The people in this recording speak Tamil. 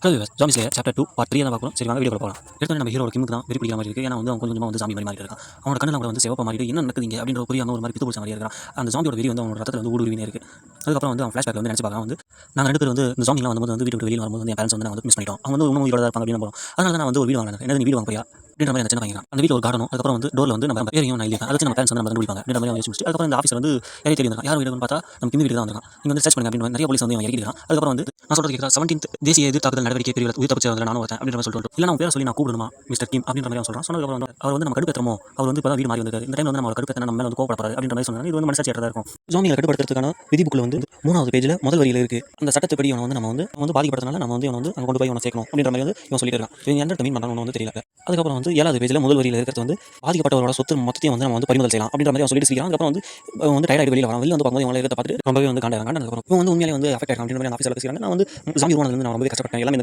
Hello viewers, zombie slayer chapter 2 part 3 தான் பார்க்கணும். சரி வாங்க வீடியோக்குள்ள போகலாம். எடுத்தோடனே நம்ம ஹீரோட கிம்முக்கு தான் வெறி பிடிக்கிற மாதிரி இருக்கு. ஏன்னா வந்து அவன் கொஞ்சமா வந்து ஜாம்பி மாதிரி மாறிட்டு இருக்கான். அவனோட கண்ணெல்லாம் கூட வந்து சிவப்பா மாறிட்டு என்ன நடக்குதுங்க அப்படின்ற புரியாம ஒரு மாதிரி பித்து பிடிச்ச மாதிரி இருக்கான். அந்த ஜாம்பியோட வெறி வந்து அவனோட ரத்தத்துல வந்து ஊடுருவினே இருக்கு. அதுக்கப்புறம் வந்து அவன் ஃபிளாஷ்பேக்ல வந்து நினைச்சு பார்க்கலாம் வந்து நாங்கள் ரெண்டு பேர் வந்து இந்த ஜாம்பிலாம் வந்து வீட்டு விட்டு வெளியில் வரும்போது வந்து என் பேரண்ட்ஸ் வந்து நான் வந்து மிஸ் பண்ணிட்டோம். அவங்க வந்து இன்னும் உயிரோட இருப்பாங்க அப்படின்னு போகிறோம். அதனால தான் நான் வந்து ஒரு வீடு வாங்கினேன். என்னது நீ வீடு வாங்க போறியா அப்படின்ற மாதிரி சின்ன பையன் அந்த வீட்டில் ஒரு கார்டனும் அதுக்கப்புறம் வந்து டோரில் வந்து நம்ம பேரையும் நான் எழுதிருக்கேன். அதை நம்ம பேரண்ட்ஸ் வந்து நம்ம கண்டுபிடிப்பாங்க அப்படின்ற மாதிரி யோசிச்சு அதுக்கப்புறம் இந்த ஆஃபீஸர் வந்து யாரையும் தேடி வந்தாங்க. யார் வீடுன்னு பார்த்தா நம்ம கிமி வீடு தான் வந்திருக்கான். நீங்கள் வந்து சர்ச் பண்ணுங்க அப்படின்னு நிறைய போலீஸ் வந்து அவன் இறக்கிட்டான். அதுக்கப்புறம் வந்து நான் சொல்றது கேட்குறா 17th தேசிய எதிர்த்தாக்குதல் நடவடிக்கை பிரிவில் உயிர் தப்பிச்சு வந்து நானும் வரேன் அப்படின்ற மாதிரி சொல்லிட்டு இல்லை நான் பேரை சொல்லி நான் கூப்பிடணுமா மிஸ்டர் கிம் அப்படின்ற மாதிரி அவன் சொல்கிறான். சொன்னதுக்கப்புறம் வந்து அவர் வந்து நம்ம கடுப்பேற்றமோ அவர் வந்து இப்போ வீடு மாறி வந்திருக்காரு. இந்த டைம் வந்து நம்ம கடுப்பேற்ற நம்ம மேலே வந்து கோவப்படாது அப்படின்ற மாதிரி சொன்னாங்க. இது வந்து மனசாட்சி ஏற்றதா இருக்கும். ஜாமியை கட்டுப்படுத்துறதுக்கான விதி புக்கில் வந்து 3வது பேஜில் முதல் வரியில் இருக்குது. அந்த சட்டத்துப்படி அவன் வந்து நம்ம வந்து பாதிக்கப்படுறதுனால நம்ம வந்து இவன் வந்து அங்கே கொண்டு போய் அவனை சேர்க்கணும் அப்படின்ற மாதிரி வந்து இவன் சொல்லிட்டு இருக்கான். இவன் எந்த மீன் பண்ணுறான்னு வந்து தெரியல. அதுக்கப்புறம் வந்து 7வது பேஜில் முதல் வரியில் இருக்கிறது வந்து பாதிக்கப்பட்டவரோட சொத்து மொத்தத்தையும் வந்து நம்ம வந்து பறிமுதல் செய்யலாம் அப்படின்ற மாதிரி அவன் சொல்லிட்டு இருக்கிறான். அதுக்கப்புறம் வந்து டயர்டாகி வெளியில் வரான். வெளியில் வந்து பார்க்கும்போது இவங்களை பார்த்துட்டு ரொம்பவே வந்து காண்டாங்க. அதுக்கப்புறம் இவன் வந்து உண்மையிலே வந்து அஃபெக்ட் ஆகும் அப்படின்ற மாதிரி ஆஃபீஸில் பேசுகிறாங்க. நான் வந்து ஜாம்பி உருவானதுலேருந்து நான் ரொம்பவே கஷ்டப்பட்டேன். எல்லாமே